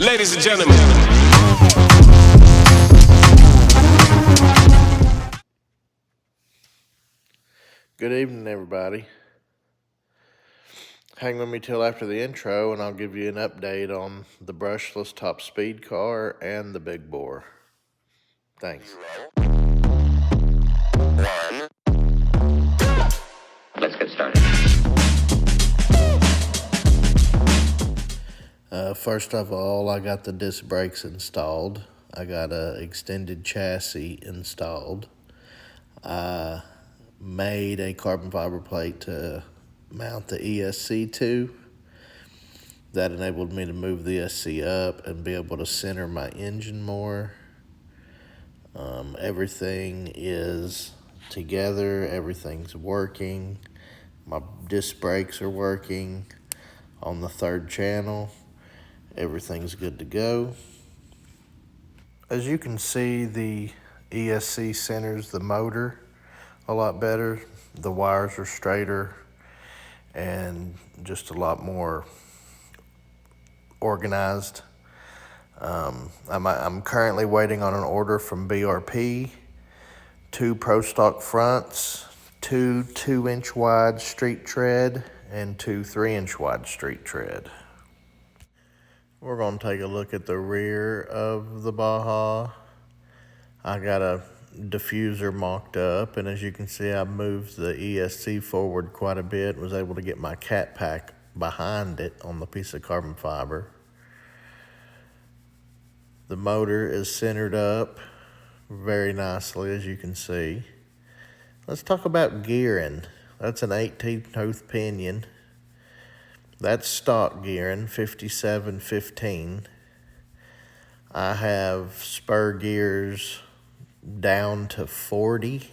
Ladies and gentlemen. Good evening, everybody. Hang with me till after the intro, and I'll give you an update on the brushless top speed car and the big bore. Thanks. Let's get started. First of all, I got the disc brakes installed. I got a extended chassis installed. I made a carbon fiber plate to mount the ESC to. That enabled me to move the SC up and be able to center my engine more. Everything is together. Everything's working. My disc brakes are working on the third channel. Everything's good to go. As you can see, the ESC centers the motor a lot better. The wires are straighter and just a lot more organized. I'm currently waiting on an order from BRP, 2 Pro Stock fronts, 2 2-inch wide street tread, and 2 3-inch wide street tread. We're going to take a look at the rear of the Baja. I got a diffuser mocked up, and as you can see, I moved the ESC forward quite a bit, was able to get my cat pack behind it on the piece of carbon fiber. The motor is centered up very nicely, as you can see. Let's talk about gearing. That's an 18-tooth pinion. That's stock gearing, 57-15. I have spur gears down to 40,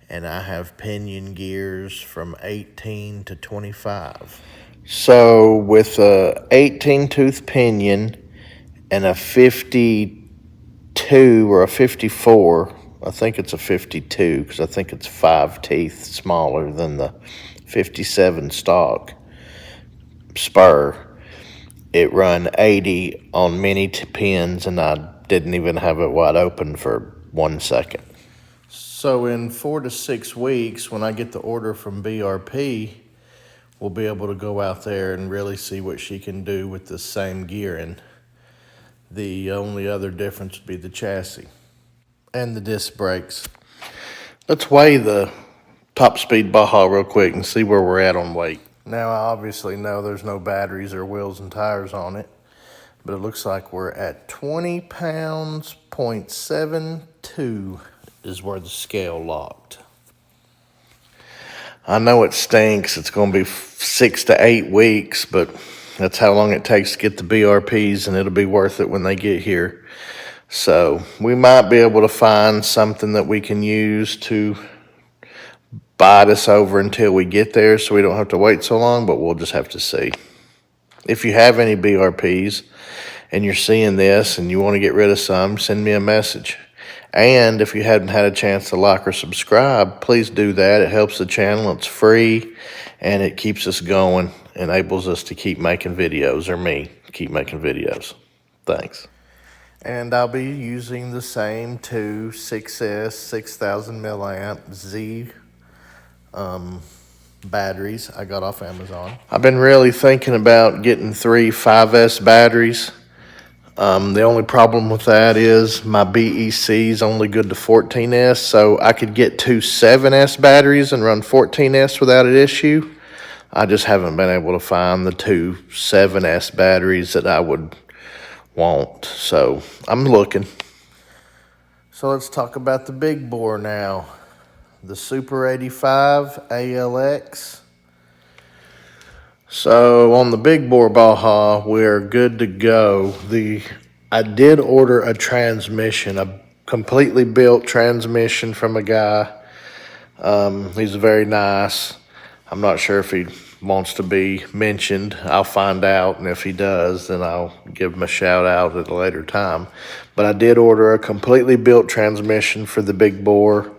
and I have pinion gears from 18 to 25. So with a 18-tooth pinion and a 52 or a 54, I think it's a 52 because I think it's 5 teeth smaller than the 57 stock spur. It run 80 on many pins, and I didn't even have it wide open for 1 second. So in 4 to 6 weeks, when I get the order from BRP, we'll be able to go out there and really see what she can do with the same gearing. The only other difference would be the chassis and the disc brakes. Let's weigh the top speed Baja real quick and see where we're at on weight. Now, I obviously know there's no batteries or wheels and tires on it, but it looks like we're at 20 pounds, 0.72 is where the scale locked. I know it stinks. It's going to be 6 to 8 weeks, but that's how long it takes to get the BRPs, and it'll be worth it when they get here. So we might be able to find something that we can use to bide us over until we get there so we don't have to wait so long, but we'll just have to see. If you have any BRPs and you're seeing this and you want to get rid of some, send me a message. And if you hadn't had a chance to like or subscribe, please do that. It helps the channel. It's free, and it keeps us going, enables us to keep making videos, or me, keep making videos. Thanks. And I'll be using the same 2 6S 6,000 milliamp Z batteries I got off Amazon. I've been really thinking about getting 3 5S batteries. The only problem with that is my BEC is only good to 14S, so I could get 2 7S batteries and run 14S without an issue. I just haven't been able to find the 2 7S batteries that I would want, so I'm looking. So let's talk about the big bore now. The Super 85 ALX. So on the big bore Baja, we're good to go. I did order a transmission, a completely built transmission from a guy. He's very nice. I'm not sure if he wants to be mentioned. I'll find out, and if he does, then I'll give him a shout out at a later time. But I did order a completely built transmission for the big bore.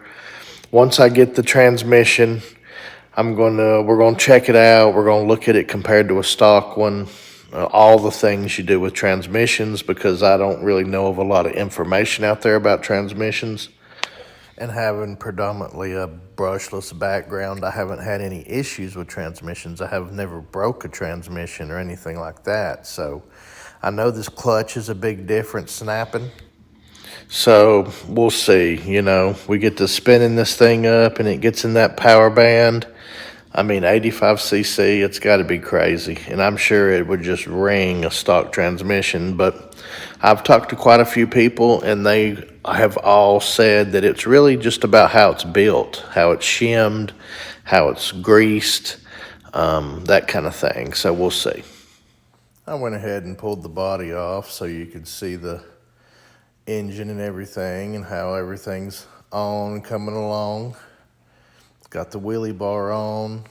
Once I get the transmission, we're gonna check it out. We're gonna look at it compared to a stock one, all the things you do with transmissions, because I don't really know of a lot of information out there about transmissions. And having predominantly a brushless background, I haven't had any issues with transmissions. I have never broke a transmission or anything like that. So I know this clutch is a big difference snapping. So we'll see. We get to spinning this thing up and it gets in that power band. I mean, 85cc, it's got to be crazy. And I'm sure it would just ring a stock transmission. But I've talked to quite a few people, and they have all said that it's really just about how it's built, how it's shimmed, how it's greased, that kind of thing. So we'll see. I went ahead and pulled the body off so you could see the engine and everything and how everything's on, coming along. Got the wheelie bar on.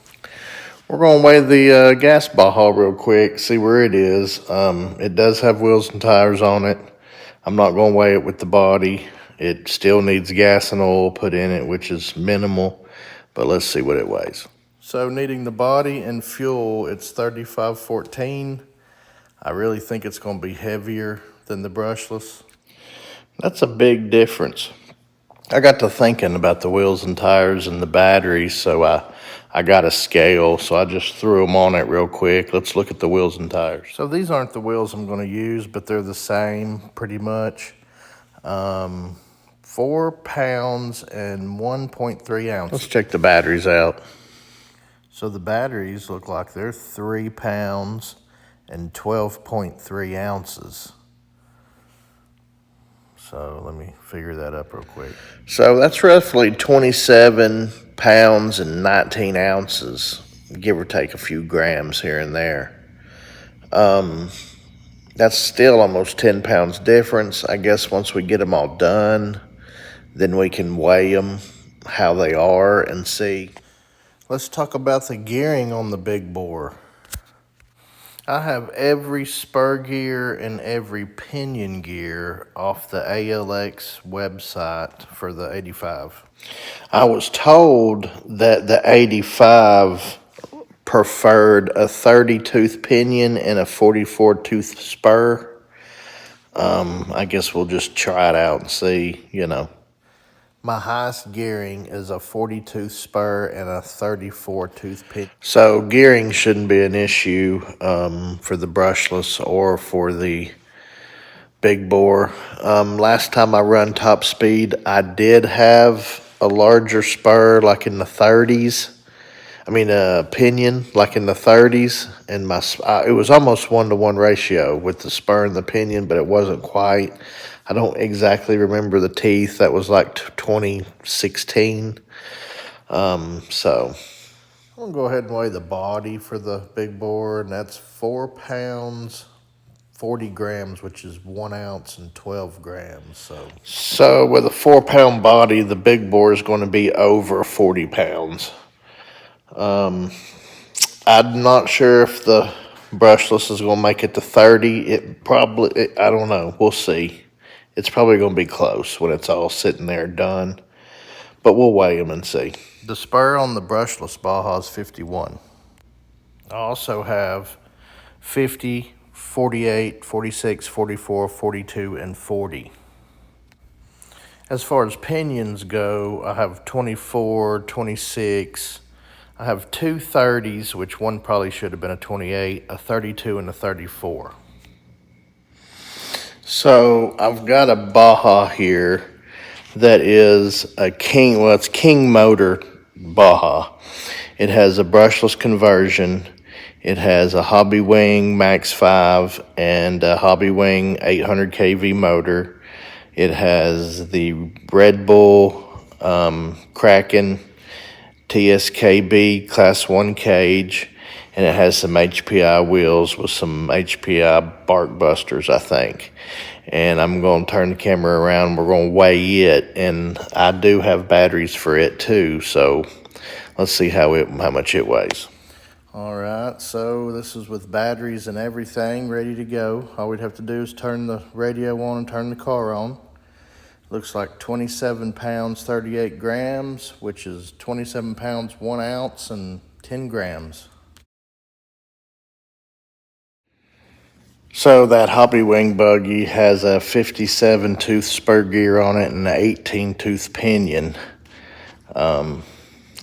We're going to weigh the gas Baja real quick, see where it is. It does have wheels and tires on it. I'm not going to weigh it with the body. It still needs gas and oil put in it, which is minimal, but let's see what it weighs. So needing the body and fuel, it's 3514. I really think it's going to be heavier than the brushless. That's a big difference. I got to thinking about the wheels and tires and the batteries, so I got a scale, so I just threw them on it real quick. Let's look at the wheels and tires. So these aren't the wheels I'm going to use, but they're the same pretty much. 4 pounds and 1.3 ounces. Let's check the batteries out. So the batteries look like they're 3 pounds and 12.3 ounces. So let me figure that up real quick. So that's roughly 27 pounds and 19 ounces, give or take a few grams here and there. That's still almost 10 pounds difference. I guess once we get them all done, then we can weigh them how they are and see. Let's talk about the gearing on the big bore. I have every spur gear and every pinion gear off the ALX website for the 85. I was told that the 85 preferred a 30-tooth pinion and a 44-tooth spur. I guess we'll just try it out and see, My highest gearing is a 40-tooth spur and a 34-tooth pinion. So gearing shouldn't be an issue for the brushless or for the big bore. Last time I run top speed, I did have a larger spur, like in the 30s. Pinion, like in the 30s, and it was almost 1-to-1 ratio with the spur and the pinion, but it wasn't quite. I don't exactly remember the teeth. That was like 2016. So I'm gonna go ahead and weigh the body for the big bore, and that's 4 pounds, 40 grams, which is 1 ounce and 12 grams. So with a 4-pound body, the big bore is going to be over 40 pounds. I'm not sure if the brushless is going to make it to 30. I don't know. We'll see. It's probably going to be close when it's all sitting there done. But we'll weigh them and see. The spur on the brushless Baja is 51. I also have 50, 48, 46, 44, 42, and 40. As far as pinions go, I have 24, 26. I have 2 30s, which one probably should have been a 28, a 32, and a 34. So I've got a Baja here that is a it's King Motor Baja. It has a brushless conversion. It has a Hobby Wing Max 5 and a Hobby Wing 800 kV motor. It has the Red Bull Kraken TSKB Class 1 cage, and it has some HPI wheels with some HPI bark busters, I think. And I'm going to turn the camera around. We're going to weigh it, and I do have batteries for it too. So let's see how much it weighs. All right, so this is with batteries and everything ready to go. All we'd have to do is turn the radio on and turn the car on. Looks like 27 pounds, 38 grams, which is 27 pounds, 1 ounce, and 10 grams. So that Hobby Wing buggy has a 57 tooth spur gear on it and an 18 tooth pinion. I'm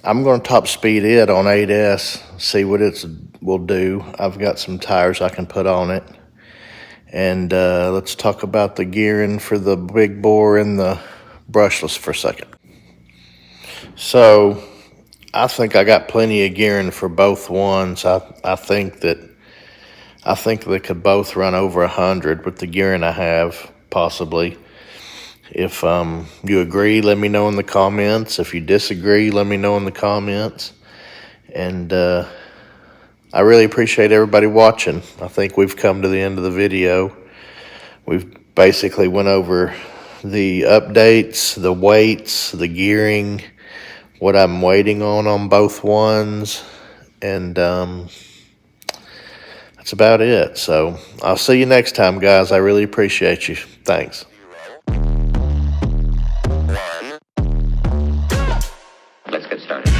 going to top speed it on 8S, see what it will do. I've got some tires I can put on it. And let's talk about the gearing for the big bore and the brushless for a second. So I think I got plenty of gearing for both ones. I think they could both run over 100 with the gearing I have, possibly. If you agree, let me know in the comments. If you disagree, let me know in the comments. And I really appreciate everybody watching. I think we've come to the end of the video. We've basically went over the updates, the weights, the gearing, what I'm waiting on both ones, and that's about it. So I'll see you next time, guys. I really appreciate you. Thanks. Let's get started.